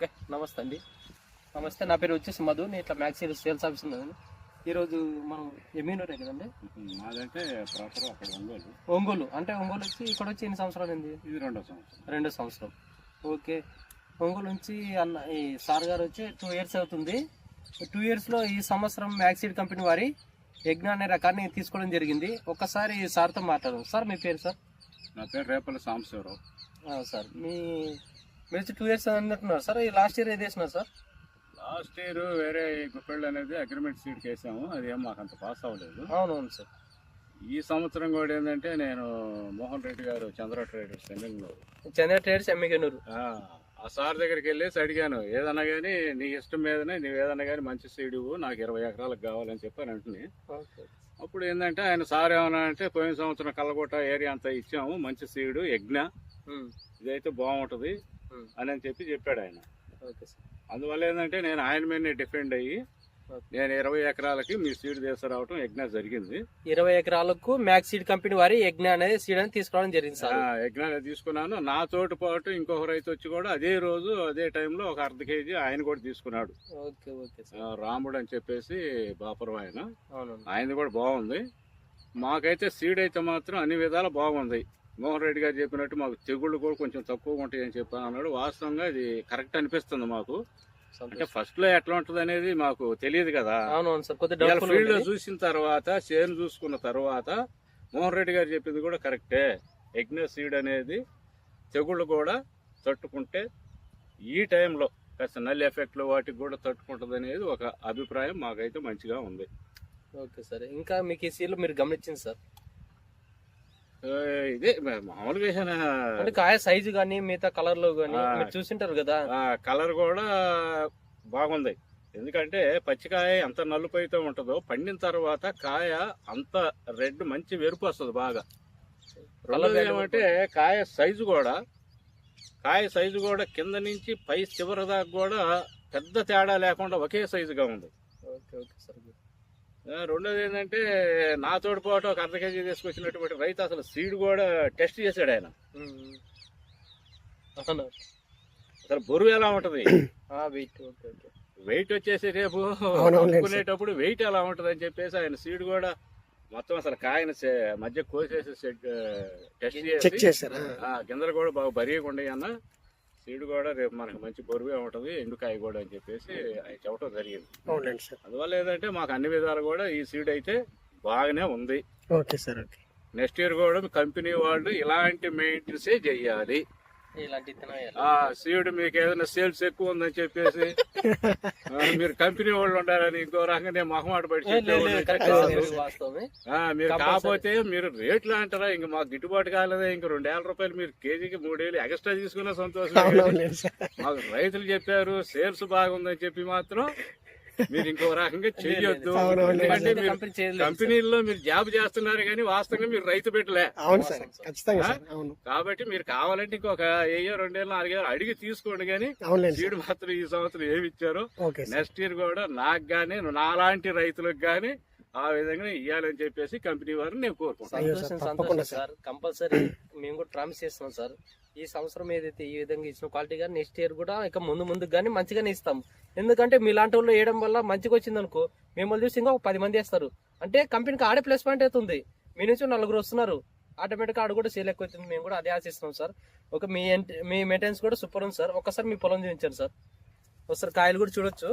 Okay, నమస్తే అండి. నమస్తే, నా పేరు వచ్చేసి మధు. నేను ఇట్లా మ్యాక్స్ సేల్స్ ఆఫీస్ ఉన్నాను. ఈరోజు మనం ఎమీనూరే కదండి. మాదంటే ప్రాపర్ అక్కడ ఒంగోలు అంటే ఒంగోలు వచ్చి ఇక్కడ వచ్చి ఎన్ని సంవత్సరాలు అయింది? ఇది రెండో సంవత్సరం. ఓకే, ఒంగోలు నుంచి అన్న ఈ సార్ గారు వచ్చి 2 years అవుతుంది. 2 yearsలో ఈ సంవత్సరం మ్యాక్సీడ్ కంపెనీ వారి యజ్ఞ అనే రకాన్ని తీసుకోవడం జరిగింది. ఒక్కసారి సార్తో మాట్లాడదాం. సార్ మీ పేరు? సార్ నా పేరు రేపల్లి సాంబశివరావు. సార్ మీరు వచ్చి 2 years అన్నట్టున్నారు సార్. ఈ లాస్ట్ ఇయర్ ఏది వేసినారు సార్? లాస్ట్ ఇయర్ వేరే గుప్పెళ్ళు అనేది అగ్రిమెంట్ సీడ్కి వేసాము. అది ఏం మాకు అంత పాస్ అవ్వలేదు. అవునవును సార్. ఈ సంవత్సరం కూడా ఏంటంటే నేను మోహన్ రెడ్డి గారు చంద్ర ట్రేడర్స్ చంద్ర ట్రేడర్స్ ఎమ్మిగనూరు ఆ సార్ దగ్గరికి వెళ్ళేసి అడిగాను, ఏదన్నా కానీ నీ ఇష్టం మీదనే నువ్వు ఏదన్నా కానీ మంచి సీడ్ నాకు 20 ఎకరాలకు కావాలని చెప్పాను అంటున్నాయి. అప్పుడు ఏంటంటే ఆయన సార్ ఏమన్నా అంటే పోయిన సంవత్సరం కల్లగొట్ట ఏరియా అంతా ఇచ్చాము, మంచి సీడ్ యజ్ఞ ఇదైతే బాగుంటుంది అని చెప్పాడు ఆయన. అందువల్ల ఏంటంటే నేను ఆయన మీద డిపెండ్ అయ్యి నేను 20 ఎకరాలకి మీ సీడ్ తీసుకురావడం యజ్ఞ జరిగింది. 20 ఎకరాలకు మ్యాక్స్ సీడ్ కంపెనీ వారి యజ్ఞ అనేది సీడ్ అని తీసుకోవడం జరిగింది సార్. యజ్ఞ తీసుకున్నాను. నా తోటి పాటు ఇంకొక రైతు వచ్చి కూడా అదే రోజు అదే టైంలో ఒక 1/2 kg ఆయన కూడా తీసుకున్నాడు. రాముడు అని చెప్పేసి బాపురం ఆయనది కూడా బాగుంది. మాకైతే సీడ్ అయితే మాత్రం అన్ని విధాలు బాగుంది. మోహన్ రెడ్డి గారు చెప్పినట్టు మాకు తెగుళ్ళు కూడా కొంచెం తక్కువగా ఉంటాయి అని చెప్పాను అన్నాడు. వాస్తవంగా ఇది కరెక్ట్ అనిపిస్తుంది మాకు. అంటే ఫస్ట్ లో ఎట్లా ఉంటది అనేది మాకు తెలియదు కదా. ఫీల్డ్ లో చూసిన తర్వాత చేను చూసుకున్న తర్వాత మోహన్ రెడ్డి గారు చెప్పింది కూడా కరెక్టే. యజ్ఞ సీడ్ అనేది తెగుళ్ళు కూడా తట్టుకుంటే ఈ టైంలో కాస్త నల్లి ఎఫెక్ట్లు వాటికి కూడా తట్టుకుంటది అనేది ఒక అభిప్రాయం మాకైతే మంచిగా ఉంది. ఓకే సార్, ఇంకా మీకు ఈ సీడ్ మీరు గమనించింది సార్? ఇదే మామూలుగా అంటే కాయ సైజు కానీ మిగతా కలర్ లో కానీ చూసింటారు కదా, కలర్ కూడా బాగుంది. ఎందుకంటే పచ్చికాయ ఎంత నలుపు అయితే ఉంటుందో పండిన తర్వాత కాయ అంత రెడ్ మంచి వెరుపు వస్తుంది బాగా. ఏమంటే కాయ సైజు కూడా కింద నుంచి పై చివరి దాకా కూడా పెద్ద తేడా లేకుండా ఒకే సైజుగా ఉంది. రెండోది ఏంటంటే నా తోడుపాటు ఒక 1/2 kg తీసుకొచ్చినటువంటి రైతు అసలు సీడ్ కూడా టెస్ట్ చేశాడు ఆయన. అసలు బరువు ఎలా ఉంటది, వెయిట్ వచ్చేసి రేపు కొనేటప్పుడు వెయిట్ ఎలా ఉంటది అని చెప్పేసి ఆయన సీడ్ కూడా మొత్తం అసలు కాయని మధ్య కోసేసి టెస్ట్ చేసి గింజలు కూడా బాగా బరిగా ఉండేవి అన్న. సీడ్ కూడా రేపు మనకు మంచి బరువే ఉంటుంది, ఎండుకాయ కూడా అని చెప్పేసి ఆయన చెప్పడం జరిగింది. అందువల్ల ఏంటంటే మాకు అన్ని విధాలు కూడా ఈ సీడ్ అయితే బాగానే ఉంది. నెక్స్ట్ ఇయర్ కూడా కంపెనీ వాళ్ళు ఇలాంటి మెయింటెనెన్స్ చెయ్యాలి. సీడ్ మీకు ఏదైనా సేల్స్ ఎక్కువ ఉందని చెప్పేసి మీరు కంపెనీ వాళ్ళు ఉండాలని ఇంకో రకంగా నేను మొహమాట పడి మీరు కాకపోతే మీరు రేట్లు అంటారా, ఇంక మాకు గిట్టుబాటు కాలేదా, ఇంక 2,000 రూపాయలు మీరు కేజీకి 3,000 ఎక్స్ట్రా తీసుకున్న సంతోషం. మాకు రైతులు చెప్పారు సేల్స్ బాగుందని చెప్పి మాత్రం మీరు ఇంకో రకంగా చెయ్యొద్దు. ఎందుకంటే మీరు కంపెనీల్లో మీరు జాబ్ చేస్తున్నారు కానీ వాస్తవంగా మీరు రైతు పెట్టలే. కాబట్టి మీరు కావాలంటే ఇంకొక 1,000, 2,000, 4,000 అడిగి తీసుకోండి. కానీ సీడ్ మాత్రం ఈ సంవత్సరం ఏమి ఇచ్చారో నెక్స్ట్ ఇయర్ కూడా నాకు గానీ నాలాంటి రైతులకు గానీ ఆ విధంగా ఇవ్వాలని చెప్పేసి కంపెనీ వారిని నేను కోరుకుంటాను సార్. కంపల్సరీ మేము కూడా ప్రామిస్ చేస్తున్నాం సార్. ఈ సంవత్సరం ఏదైతే ఈ విధంగా ఇచ్చిన క్వాలిటీ కానీ నెక్స్ట్ ఇయర్ కూడా ఇక ముందు కానీ మంచిగానే ఇస్తాం. ఎందుకంటే మీలాంటి వాళ్ళు వేయడం వల్ల మంచిగా వచ్చింది అనుకో, మిమ్మల్ని చూసి ఇంకా 10 మంది వేస్తారు. అంటే కంపెనీకి ఆడే ప్లస్ పాయింట్ అవుతుంది. మీ నుంచి 4 వస్తున్నారు, ఆటోమేటిక్గా ఆడ కూడా సేల్ ఎక్కువ అవుతుంది. మేము కూడా అదే ఆశిస్తున్నాం సార్. ఒక మీ మెయింటెనెన్స్ కూడా సూపర్ ఉంది సార్. ఒక్కసారి మీ పొలం చూపించారు సార్. ఒకసారి కాయలు కూడా చూడొచ్చు.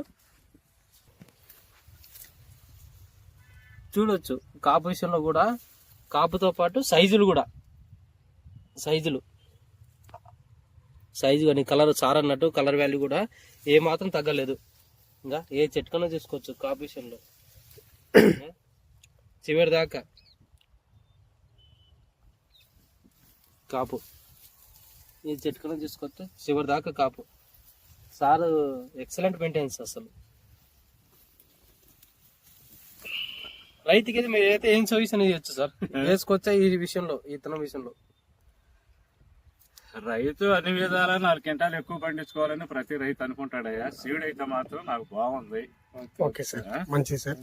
కాపు విషయంలో కూడా కాపుతో పాటు సైజు కానీ కలర్ సార్ అన్నట్టు కలర్ వాల్యూ కూడా ఏ మాత్రం తగ్గలేదు. ఇంకా ఏ చెట్టుకన్నా చూసుకోవచ్చు కాపు విషయంలో చివరి దాకా కాపు, ఏ చెట్టుకన్నా చూసుకోవచ్చు చివరి దాకా కాపు. Sir excellent maintenance. అసలు రైతుకి మీరు అయితే ఏం సొల్యూషన్ ఇవ్వచ్చు సార్? వేసుకోవచ్చా ఈ విషయంలో, ఇతనం విషయంలో? రైతు అన్ని విధాలా 4 క్వింటాలు ఎక్కువ పండించుకోవాలని ప్రతి రైతు అనుకుంటాడయ్యా. సీడ్ అయితే మాత్రం నాకు బాగుంది. ఓకే సార్, మంచిది సార్.